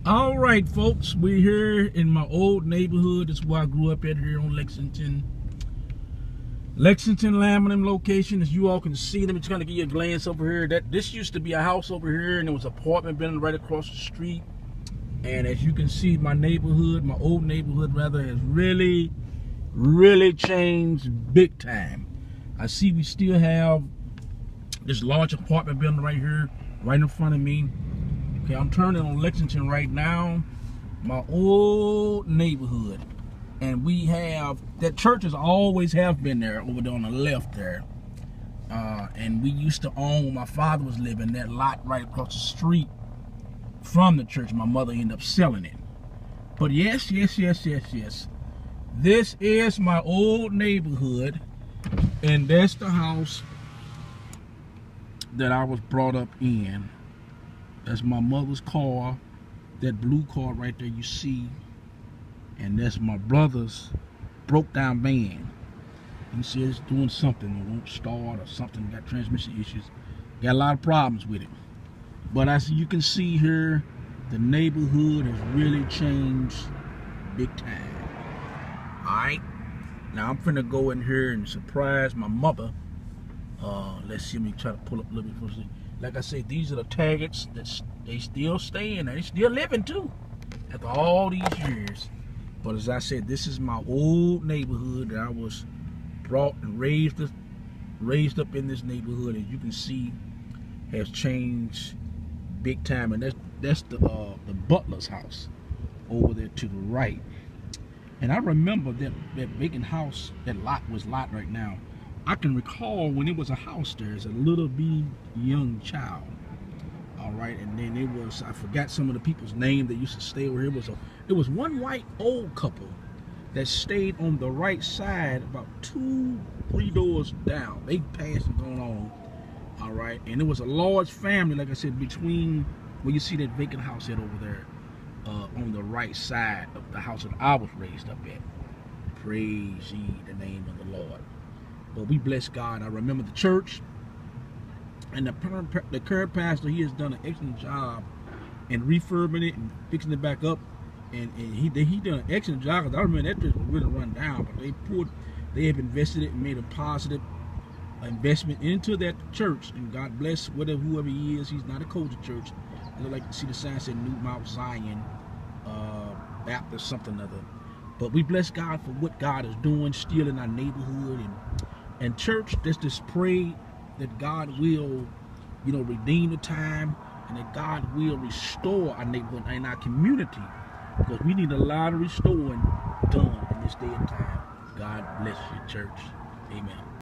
All right, folks, we're here in my old neighborhood. This is where I grew up at, here on Lexington Lamberton location. As you all can see, let me just kind of give you a glance over here. This used to be a house over here, and there was an apartment building right across the street. And as you can see, my neighborhood, my old neighborhood rather, has really changed big time. I see we still have this large apartment building right here, right in front of me. Okay, I'm turning on Lexington right now, my old neighborhood. And we have, that churches always have been there over there on the left there. And we used to own, when my father was living, that lot right across the street from the church. My mother ended up selling it. But yes. This is my old neighborhood, and that's the house that I was brought up in. That's my mother's car, that blue car right there you see. And that's my brother's broke down van. He says it's doing something, it won't start or something, got transmission issues. Got a lot of problems with it. But as you can see here, the neighborhood has really changed big time. Alright, now I'm finna go in here and surprise my mother. Let's see, let me try to pull up a little bit first. Like I said, these are the targets that they still staying there. They still living too after all these years. But as I said, this is my old neighborhood that I was brought and raised up in. This neighborhood, as you can see, has changed big time. And that's the butler's house over there to the right. And I remember that vacant house, that lot was lot right now. I can recall when it was a house there as a little bitty young child. All right, and then it was, I forgot some of the people's name that used to stay over here. It was one white old couple that stayed on the right side, about 2-3 doors down. They passed and gone on. All right, and it was a large family, like I said, between where you see that vacant house head over there, on the right side of the house that I was raised up at. Praise ye the name of the Lord. But we bless God. I remember the church, and the current pastor, he has done an excellent job in refurbing it and fixing it back up. And he done an excellent job, because I remember that place was really run down, but they have invested it and made a positive investment into that church. And God bless whoever he is. He's not a coach of church. I would like to see the sign say New Mount Zion Baptist something or other. But we bless God for what God is doing still in our neighborhood. And church, let's just pray that God will, redeem the time, and that God will restore our neighborhood and our community, because we need a lot of restoring done in this day and time. God bless you, church. Amen.